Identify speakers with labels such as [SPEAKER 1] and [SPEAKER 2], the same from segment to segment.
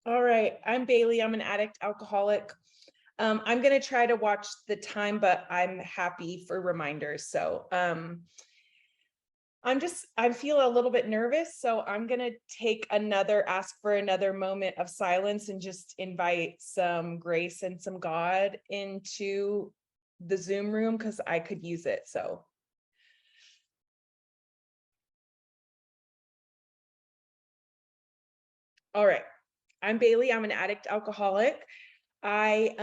[SPEAKER 1] All right, I'm Bailey. I'm an addict alcoholic. I'm going to try to watch the time, but I'm happy for reminders. I feel a little bit nervous. So I'm going to ask for another moment of silence and just invite some grace and some God into the Zoom room because I could use it. So, all right, I'm Bailey. I'm an addict alcoholic. I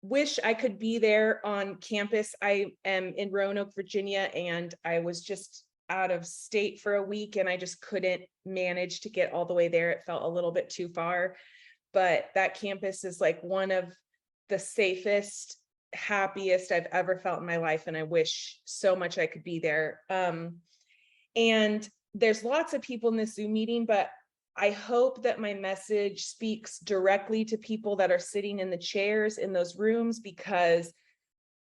[SPEAKER 1] wish I could be there on campus. I am in Roanoke, Virginia, and I was just out of state for a week and I just couldn't manage to get all the way there. It felt a little bit too far, but that campus is like one of the safest, happiest I've ever felt in my life. And I wish so much I could be there. And there's lots of people in this Zoom meeting, but I hope that my message speaks directly to people that are sitting in the chairs in those rooms, because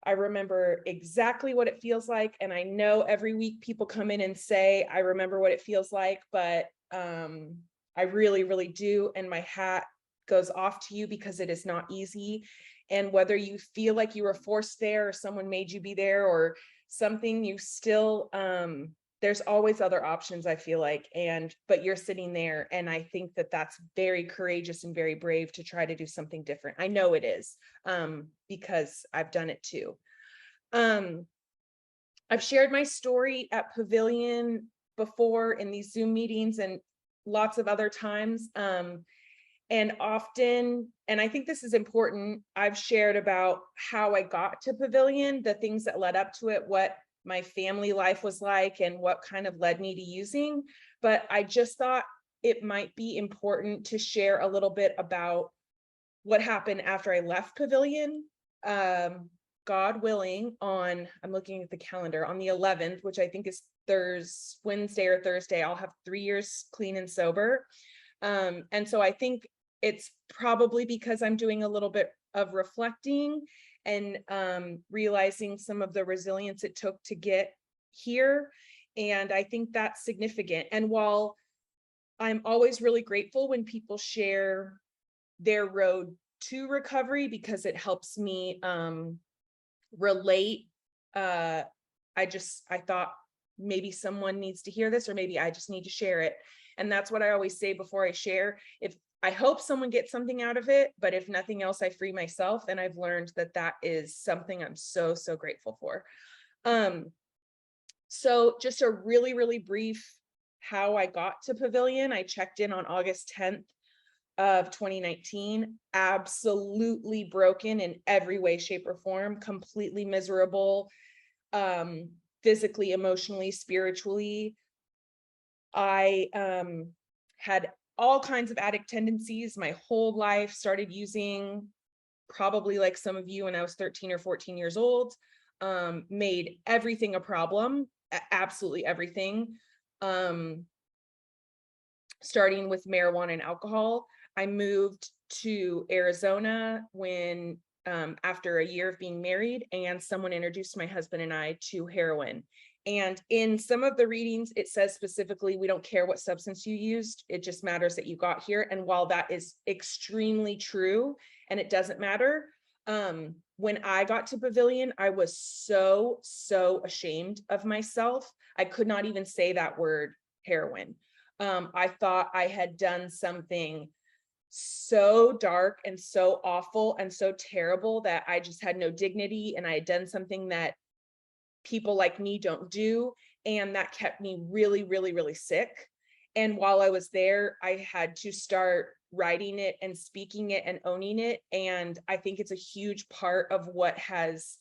[SPEAKER 1] I remember exactly what it feels like. And I know every week people come in and say, I remember what it feels like, but I really, really do. And my hat goes off to you because it is not easy. And whether you feel like you were forced there or someone made you be there or something, you still, there's always other options, I feel like, but you're sitting there. And I think that that's very courageous and very brave to try to do something different. I know it is, because I've done it too. I've shared my story at Pavillon before in these Zoom meetings and lots of other times. And often, and I think this is important, I've shared about how I got to Pavillon, the things that led up to it, what my family life was like, and what kind of led me to using. But I just thought it might be important to share a little bit about what happened after I left Pavillon. God willing, I'm looking at the calendar, on the 11th, which I think is Wednesday or Thursday, I'll have 3 years clean and sober. And so I think it's probably because I'm doing a little bit of reflecting and realizing some of the resilience it took to get here. And I think that's significant. And while I'm always really grateful when people share their road to recovery, because it helps me relate, I thought maybe someone needs to hear this, or maybe I just need to share it. And that's what I always say before I share. If I hope someone gets something out of it, but if nothing else, I free myself. And I've learned that that is something I'm so, so grateful for. So just a really, really brief how I got to Pavillon. I checked in on August 10th of 2019, absolutely broken in every way, shape, or form, completely miserable, physically, emotionally, spiritually. I had all kinds of addict tendencies my whole life, started using probably like some of you when I was 13 or 14 years old, made everything a problem, absolutely everything. Starting with marijuana and alcohol. I moved to Arizona when after a year of being married, and someone introduced my husband and I to heroin. And in some of the readings, it says specifically, we don't care what substance you used, it just matters that you got here. And while that is extremely true, and it doesn't matter, when I got to Pavillon, I was so ashamed of myself. I could not even say that word, heroin. I thought I had done something so dark and so awful and so terrible that I just had no dignity, and I had done something that people like me don't do, and that kept me really, really, really sick. And while I was there, I had to start writing it and speaking it and owning it. And I think it's a huge part of what has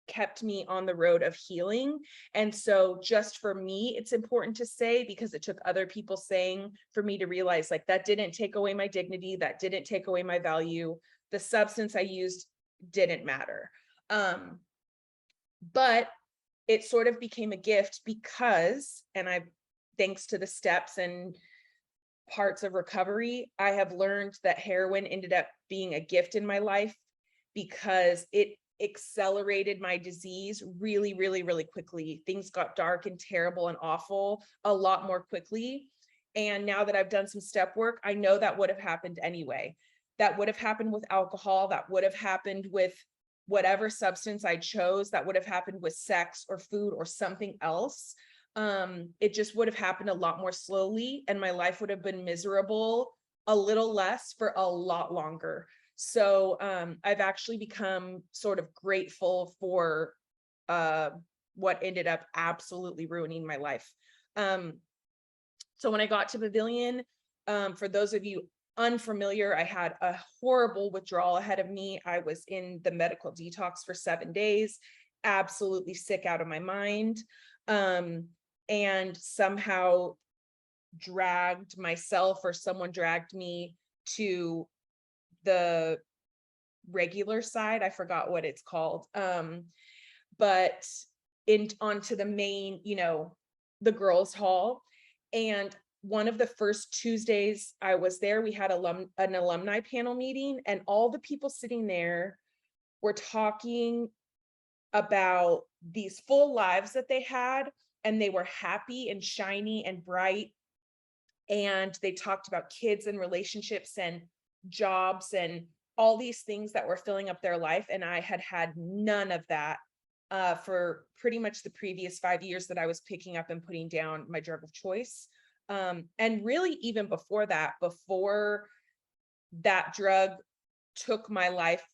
[SPEAKER 1] kept me on the road of healing. And so just for me, it's important to say, because it took other people saying for me to realize, like, that didn't take away my dignity, that didn't take away my value. The substance I used didn't matter. But it sort of became a gift because, thanks to the steps and parts of recovery, I have learned that heroin ended up being a gift in my life because it accelerated my disease really, really, really quickly. Things got dark and terrible and awful a lot more quickly. And now that I've done some step work, I know that would have happened anyway. That would have happened with alcohol, that would have happened with whatever substance I chose, that would have happened with sex or food or something else. It just would have happened a lot more slowly, and my life would have been miserable a little less for a lot longer. So I've actually become sort of grateful for what ended up absolutely ruining my life. So when I got to Pavillon, for those of you unfamiliar, I had a horrible withdrawal ahead of me. I was in the medical detox for 7 days, absolutely sick out of my mind, and somehow dragged myself, or someone dragged me to the regular side. I forgot what it's called. But onto the main, the girls' hall. And one of the first Tuesdays I was there, we had an alumni panel meeting, and all the people sitting there were talking about these full lives that they had, and they were happy and shiny and bright. And they talked about kids and relationships and jobs and all these things that were filling up their life. And I had had none of that for pretty much the previous 5 years that I was picking up and putting down my drug of choice. And really, even before that drug took my life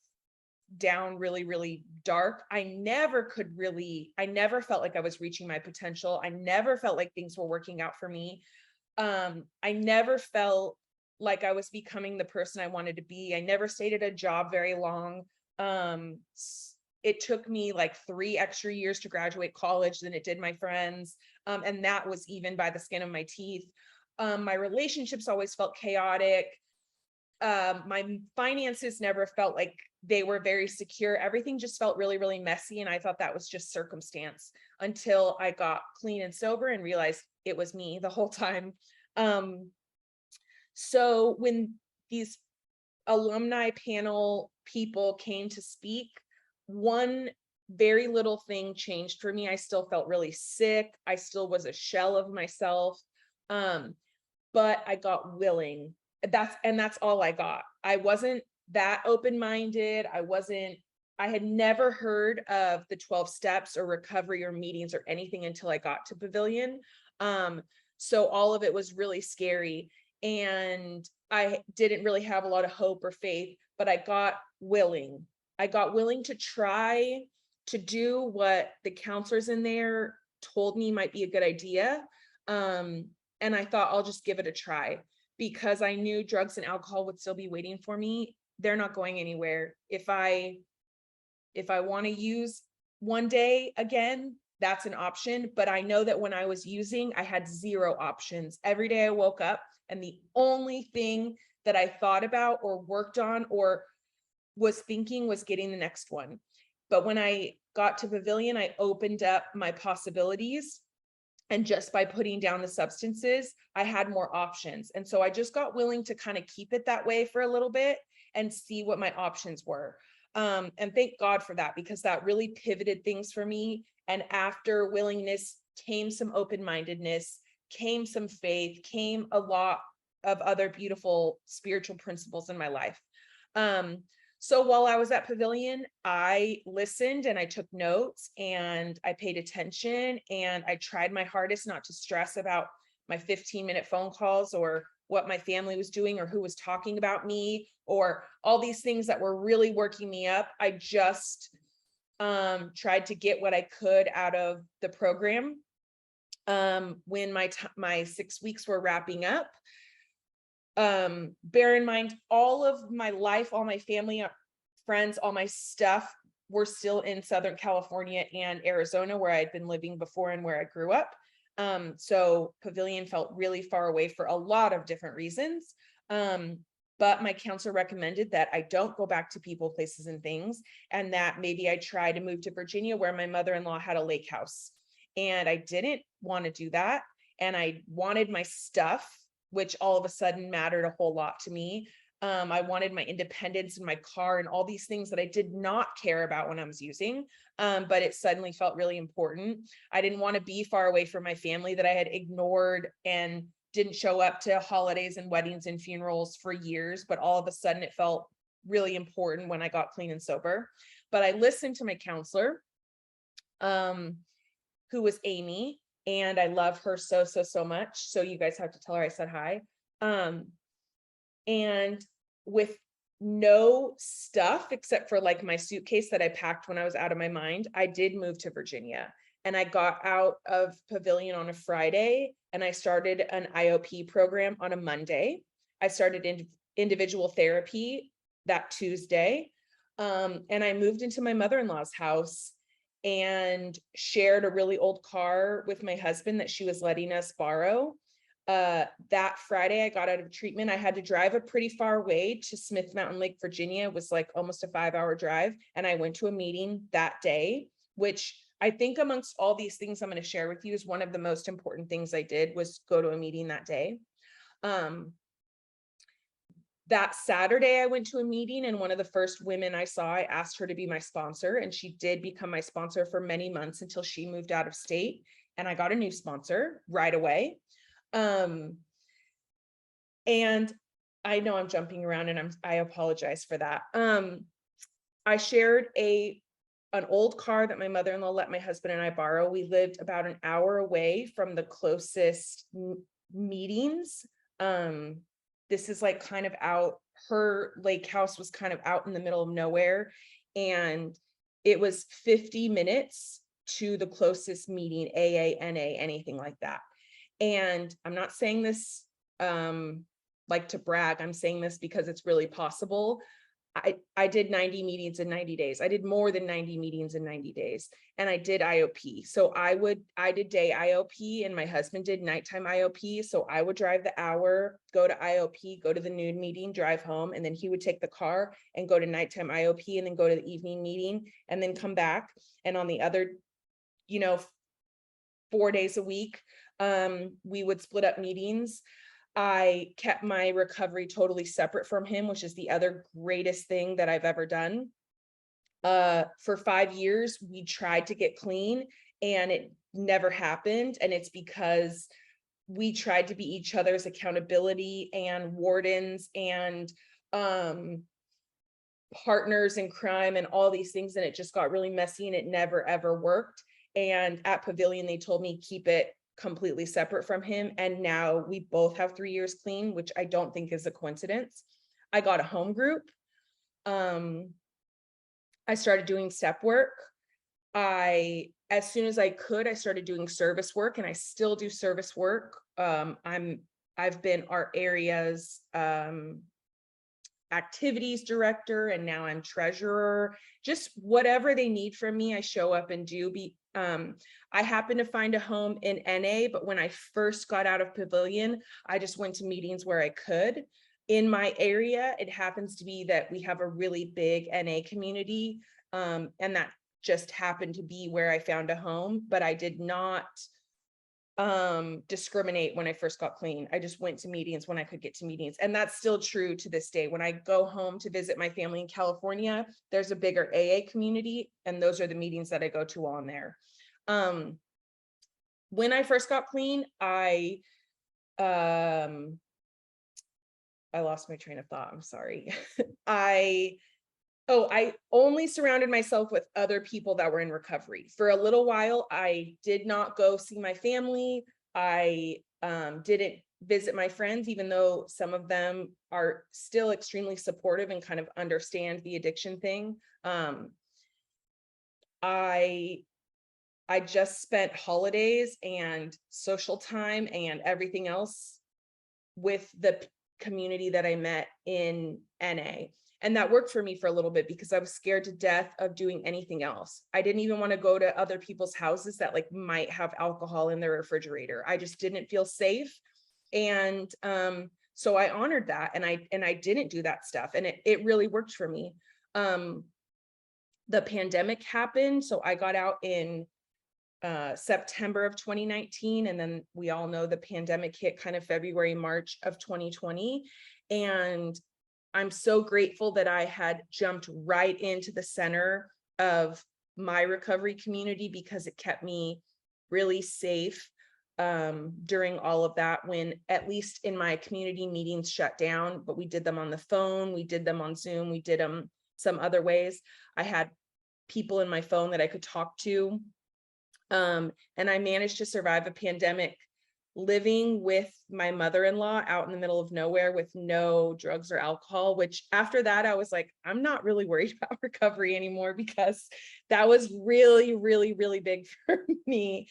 [SPEAKER 1] down really, really dark, I never felt like I was reaching my potential. I never felt like things were working out for me. I never felt like I was becoming the person I wanted to be. I never stayed at a job very long. It took me like 3 extra years to graduate college than it did my friends. And that was even by the skin of my teeth. My relationships always felt chaotic. My finances never felt like they were very secure. Everything just felt really, really messy. And I thought that was just circumstance, until I got clean and sober and realized it was me the whole time. So when these alumni panel people came to speak, one very little thing changed for me. I still felt really sick. I still was a shell of myself. But I got willing. That's all I got. I wasn't that open-minded. I had never heard of the 12 steps or recovery or meetings or anything until I got to Pavillon. So all of it was really scary, and I didn't really have a lot of hope or faith, but I got willing. I got willing to try to do what the counselors in there told me might be a good idea. And I thought, I'll just give it a try, because I knew drugs and alcohol would still be waiting for me. They're not going anywhere. If I want to use one day again, that's an option. But I know that when I was using, I had 0 options. Every day I woke up, and the only thing that I thought about or worked on or was thinking was getting the next one. But when I got to Pavillon, I opened up my possibilities. And just by putting down the substances, I had more options. And so I just got willing to kind of keep it that way for a little bit and see what my options were. And thank God for that, because that really pivoted things for me. And after willingness came some open-mindedness, came some faith, came a lot of other beautiful spiritual principles in my life. So while I was at Pavillon, I listened and I took notes and I paid attention, and I tried my hardest not to stress about my 15-minute phone calls or what my family was doing or who was talking about me or all these things that were really working me up. I just tried to get what I could out of the program. When my 6 weeks were wrapping up, bear in mind, all of my life, all my family, friends, all my stuff were still in Southern California and Arizona, where I'd been living before and where I grew up. So Pavillon felt really far away for a lot of different reasons. But my counselor recommended that I don't go back to people, places, and things, and that maybe I try to move to Virginia, where my mother-in-law had a lake house. And I didn't want to do that. And I wanted my stuff, which all of a sudden mattered a whole lot to me. I wanted my independence in my car and all these things that I did not care about when I was using, but it suddenly felt really important. I didn't want to be far away from my family that I had ignored and didn't show up to holidays and weddings and funerals for years, but all of a sudden it felt really important when I got clean and sober. But I listened to my counselor, who was Amy, and I love her so much. So you guys have to tell her I said hi. And with no stuff except for like my suitcase that I packed when I was out of my mind, I did move to Virginia. And I got out of Pavillon on a Friday, and I started an IOP program on a Monday. I started individual therapy that Tuesday. And I moved into my mother-in-law's house and shared a really old car with my husband that she was letting us borrow. That Friday I got out of treatment. I had to drive a pretty far way to Smith Mountain Lake, Virginia. It was like almost a 5-hour drive. And I went to a meeting that day, which I think amongst all these things I'm going to share with you is one of the most important things I did was go to a meeting that day. That Saturday I went to a meeting, and one of the first women I saw, I asked her to be my sponsor, and she did become my sponsor for many months until she moved out of state, and I got a new sponsor right away. And I know I'm jumping around, and I apologize for that. I shared an old car that my mother-in-law let my husband and I borrow. We lived about an hour away from the closest meetings. This is like kind of out, her lake house was kind of out in the middle of nowhere. And it was 50 minutes to the closest meeting, AA, NA, anything like that. And I'm not saying this like to brag. I'm saying this because it's really possible. I did 90 meetings in 90 days. I did more than 90 meetings in 90 days. And I did IOP. So I did day IOP, and my husband did nighttime IOP. So I would drive the hour, go to IOP, go to the noon meeting, drive home, and then he would take the car and go to nighttime IOP, and then go to the evening meeting, and then come back. And on the other, 4 days a week, we would split up meetings. I kept my recovery totally separate from him, which is the other greatest thing that I've ever done. For 5 years, we tried to get clean, and it never happened. And it's because we tried to be each other's accountability and wardens and partners in crime and all these things. And it just got really messy, and it never, ever worked. And at Pavillon, they told me keep it completely separate from him. And now we both have 3 years clean, which I don't think is a coincidence. I got a home group. I started doing step work. As soon as I could, I started doing service work, and I still do service work. I've been our area's activities director, and now I'm treasurer. Just whatever they need from me, I show up and do. I happened to find a home in NA, but when I first got out of Pavillon, I just went to meetings where I could. In my area, it happens to be that we have a really big NA community, and that just happened to be where I found a home, but I did not discriminate when I first got clean. I just went to meetings when I could get to meetings. And that's still true to this day. When I go home to visit my family in California, there's a bigger AA community, and those are the meetings that I go to on there. When I first got clean, I lost my train of thought. I'm sorry. I only surrounded myself with other people that were in recovery. For a little while, I did not go see my family. I didn't visit my friends, even though some of them are still extremely supportive and kind of understand the addiction thing. I just spent holidays and social time and everything else with the community that I met in NA. And that worked for me for a little bit because I was scared to death of doing anything else. I didn't even want to go to other people's houses that like might have alcohol in their refrigerator. I just didn't feel safe. And so I honored that, and I didn't do that stuff. And it really worked for me. The pandemic happened. So I got out in September of 2019. And then we all know the pandemic hit kind of February, March of 2020. And I'm so grateful that I had jumped right into the center of my recovery community because it kept me really safe. during all of that, when at least in my community meetings shut down, but we did them on the phone, we did them on Zoom, we did them some other ways. I had people in my phone that I could talk to. And I managed to survive a pandemic living with my mother-in-law out in the middle of nowhere with no drugs or alcohol, which after that, I was like, I'm not really worried about recovery anymore, because that was really, really, really big for me.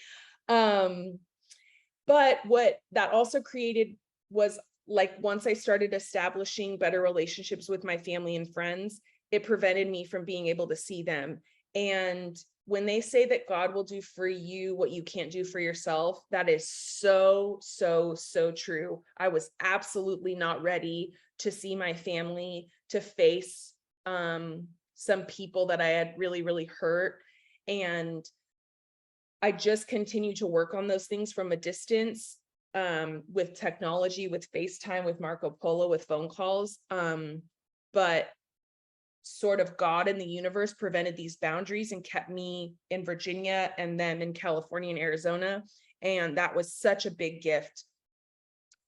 [SPEAKER 1] But what that also created was, like, once I started establishing better relationships with my family and friends, it prevented me from being able to see them. And when they say that God will do for you what you can't do for yourself, that is so, so, so true. I was absolutely not ready to see my family, to face some people that I had really, really hurt. And I just continue to work on those things from a distance, with technology, with FaceTime, with Marco Polo, with phone calls. But sort of God and the universe prevented these boundaries and kept me in Virginia and them in California and Arizona. And that was such a big gift,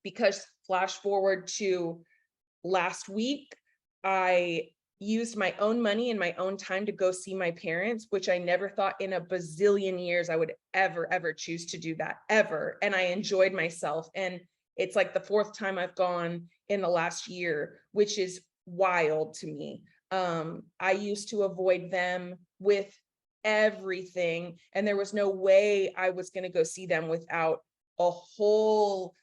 [SPEAKER 1] because flash forward to last week, I used my own money and my own time to go see my parents, which I never thought in a bazillion years I would ever choose to do that, ever. And I enjoyed myself. And it's like the fourth time I've gone in the last year, which is wild to me. I used to avoid them with everything, and there was no way I was going to go see them without a whole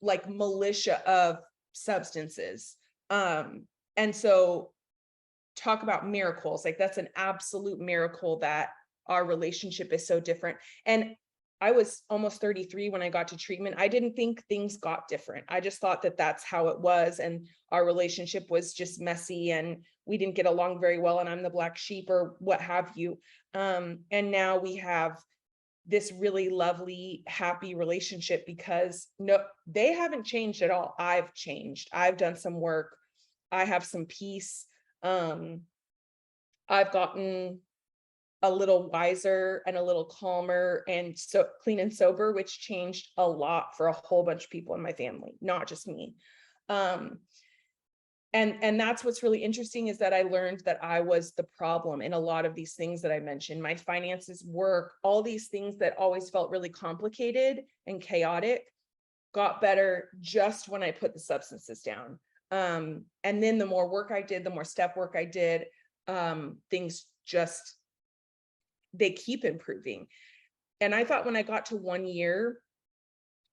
[SPEAKER 1] like militia of substances. And so talk about miracles, like that's an absolute miracle that our relationship is so different. And I was almost 33 when I got to treatment. I didn't think things got different. I just thought that that's how it was. And our relationship was just messy and we didn't get along very well. And I'm the black sheep or what have you. And now we have this really lovely, happy relationship because no, they haven't changed at all. I've changed. I've done some work. I have some peace. I've gotten a little wiser and a little calmer and so clean and sober, which changed a lot for a whole bunch of people in my family, not just me. And that's what's really interesting, is that I learned that I was the problem in a lot of these things that I mentioned. My finances, work, all these things that always felt really complicated and chaotic got better just when I put the substances down. And then the more work I did, the more step work I did, things just, they keep improving. And I thought when I got to 1 year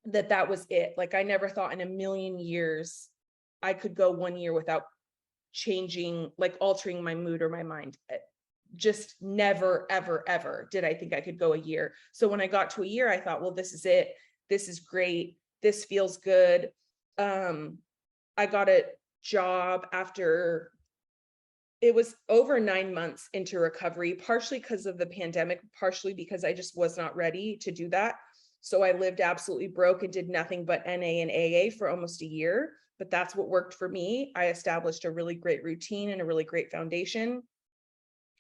[SPEAKER 1] that that was it. Like I never thought in a million years I could go 1 year without changing, like altering my mood or my mind. Just never, ever did I think I could go a year. So when I got to a year, I thought, well, this is it. This is great. This feels good. I got a job after, it was over 9 months into recovery, partially because of the pandemic, partially because I just was not ready to do that. So I lived absolutely broke and did nothing but NA and AA for almost a year, but that's what worked for me. I established a really great routine and a really great foundation.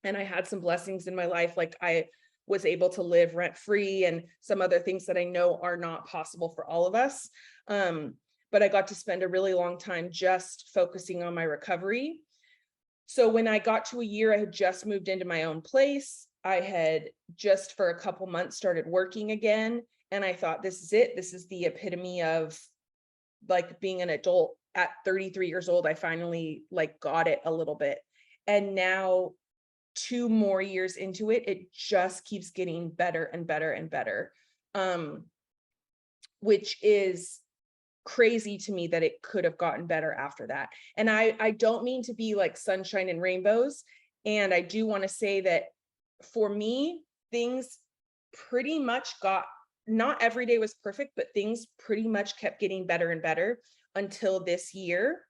[SPEAKER 1] And I had some blessings in my life, like I was able to live rent-free and some other things that I know are not possible for all of us. But I got to spend a really long time just focusing on my recovery. So when I got to a year, I had just moved into my own place. I had just for a couple months started working again. And I thought, this is it. This is the epitome of like being an adult at 33 years old. I finally like got it a little bit. And now 2 more years into it, it just keeps getting better and better and better. Which is crazy to me that it could have gotten better after that. And I don't mean to be like sunshine and rainbows. And I do want to say that for me, things pretty much got, not every day was perfect, but things pretty much kept getting better and better until this year.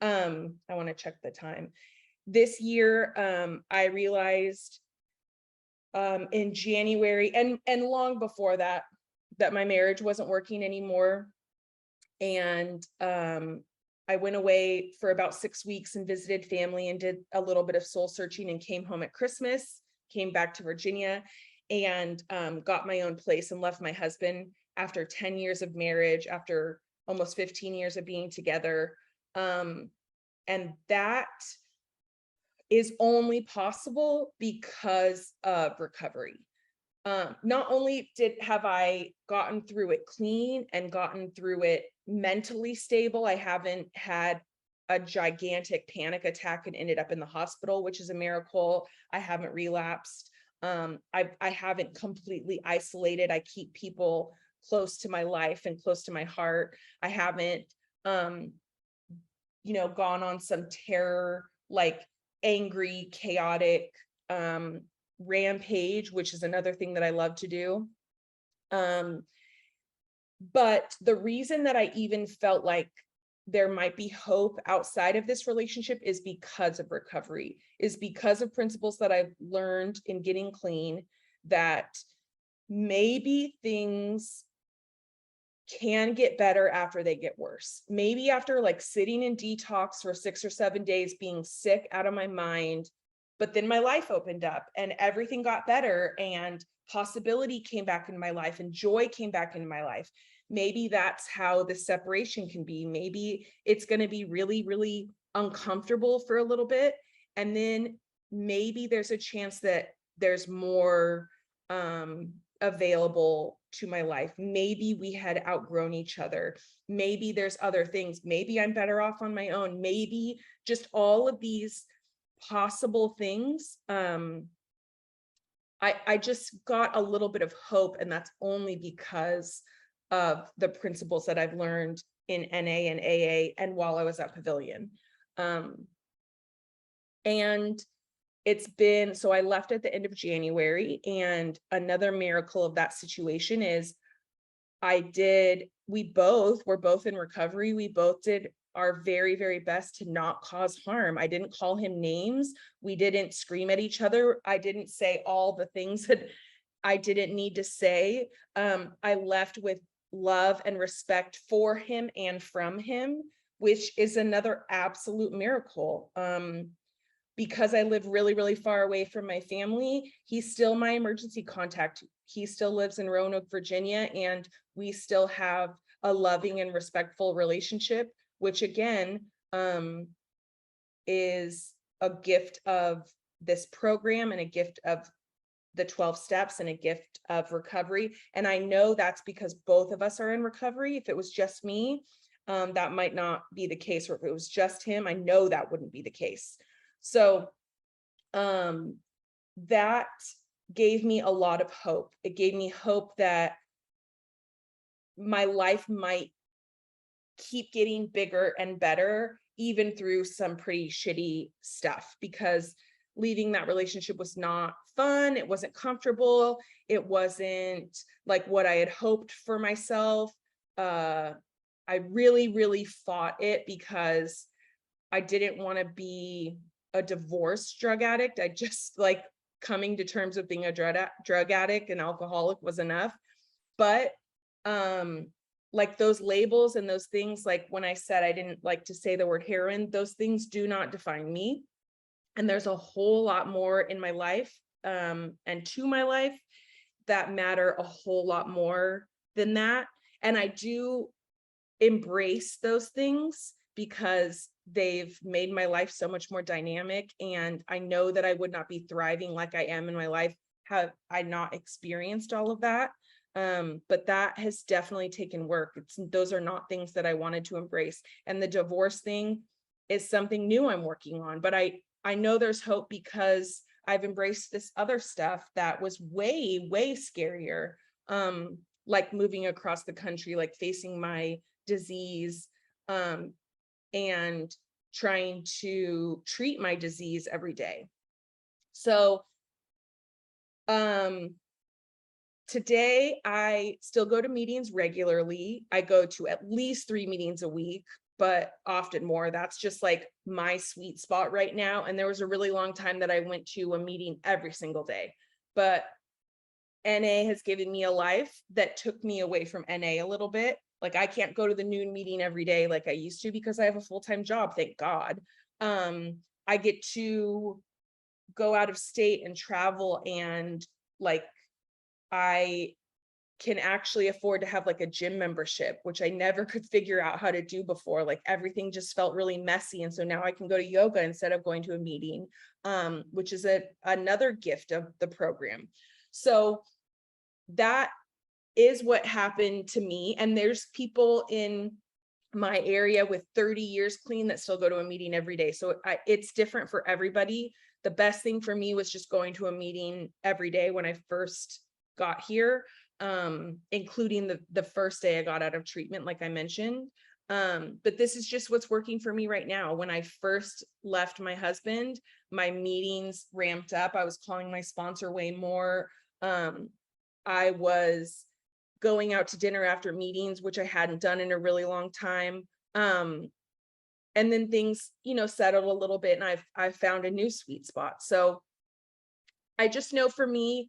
[SPEAKER 1] I want to check the time. This year, I realized in January and long before that, that my marriage wasn't working anymore. And I went away for about 6 weeks and visited family and did a little bit of soul searching and came home at Christmas, came back to Virginia and got my own place and left my husband after 10 years of marriage, after almost 15 years of being together. And that is only possible because of recovery. Not only have I gotten through it clean and gotten through it mentally stable, I haven't had a gigantic panic attack and ended up in the hospital, which is a miracle. I haven't relapsed. I haven't completely isolated. I keep people close to my life and close to my heart. I haven't, gone on some terror, like angry, chaotic, rampage, which is another thing that I love to do. But the reason that I even felt like there might be hope outside of this relationship is because of recovery, is because of principles that I've learned in getting clean, that maybe things can get better after they get worse. Maybe after like sitting in detox for 6 or 7 days, being sick out of my mind, but then my life opened up and everything got better and possibility came back in my life and joy came back in my life. Maybe that's how the separation can be. Maybe it's going to be really, really uncomfortable for a little bit. And then maybe there's a chance that there's more available to my life. Maybe we had outgrown each other. Maybe there's other things. Maybe I'm better off on my own. Maybe just all of these possible things. I just got a little bit of hope, and that's only because of the principles that I've learned in NA and AA and while I was at Pavillon. And it's been, so I left at the end of January, and another miracle of that situation is we both were both in recovery. We both did our very, very best to not cause harm. I didn't call him names. We didn't scream at each other. I didn't say all the things that I didn't need to say. I left with love and respect for him and from him, which is another absolute miracle. Because I live really, really far away from my family, he's still my emergency contact. He still lives in Roanoke, Virginia, and we still have a loving and respectful relationship, which again, is a gift of this program and a gift of the 12 steps and a gift of recovery. And I know that's because both of us are in recovery. If it was just me, that might not be the case. Or if it was just him, I know that wouldn't be the case. So that gave me a lot of hope. It gave me hope that my life might keep getting bigger and better, even through some pretty shitty stuff, because leaving that relationship was not fun. It wasn't comfortable. It wasn't like what I had hoped for myself. I really, really fought it because I didn't want to be a divorced drug addict. I just like coming to terms with being a drug addict and alcoholic was enough. But like those labels and those things, like when I said I didn't like to say the word heroin, those things do not define me. And there's a whole lot more in my life and to my life that matter a whole lot more than that. And I do embrace those things because they've made my life so much more dynamic. And I know that I would not be thriving like I am in my life had I not experienced all of that. But that has definitely taken work. Those are not things that I wanted to embrace. And the divorce thing is something new I'm working on. But I know there's hope because I've embraced this other stuff that was way, way scarier. Like moving across the country, like facing my disease, and trying to treat my disease every day. So, today I still go to meetings regularly. I go to at least 3 meetings a week, but often more. That's just like my sweet spot right now. And there was a really long time that I went to a meeting every single day, but NA has given me a life that took me away from NA a little bit. Like I can't go to the noon meeting every day like I used to because I have a full-time job, thank God. I get to go out of state and travel, and like I can actually afford to have like a gym membership, which I never could figure out how to do before. Like everything just felt really messy. And so now I can go to yoga instead of going to a meeting, which is another gift of the program. So that is what happened to me. And there's people in my area with 30 years clean that still go to a meeting every day. So it's different for everybody. The best thing for me was just going to a meeting every day when I first got here, including the first day I got out of treatment, like I mentioned. But this is just what's working for me right now. When I first left my husband, my meetings ramped up. I was calling my sponsor way more. I was going out to dinner after meetings, which I hadn't done in a really long time. And then things, settled a little bit, and I've found a new sweet spot. So I just know for me,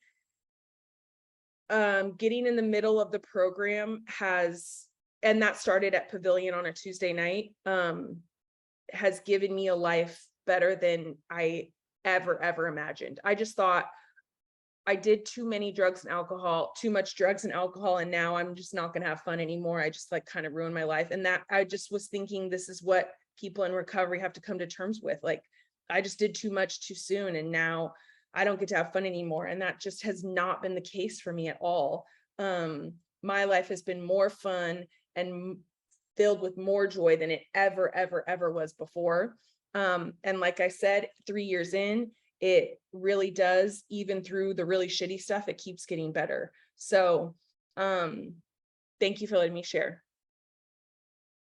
[SPEAKER 1] getting in the middle of the program and that started at Pavillon on a Tuesday night, has given me a life better than I ever imagined. I just thought I did too much drugs and alcohol, and now I'm just not going to have fun anymore. I just like kind of ruined my life. And that I just was thinking, this is what people in recovery have to come to terms with. Like, I just did too much too soon, and now I don't get to have fun anymore. And that just has not been the case for me at all. My life has been more fun and filled with more joy than it ever was before. And like I said, 3 years in, it really does, even through the really shitty stuff, it keeps getting better. So thank you for letting me share.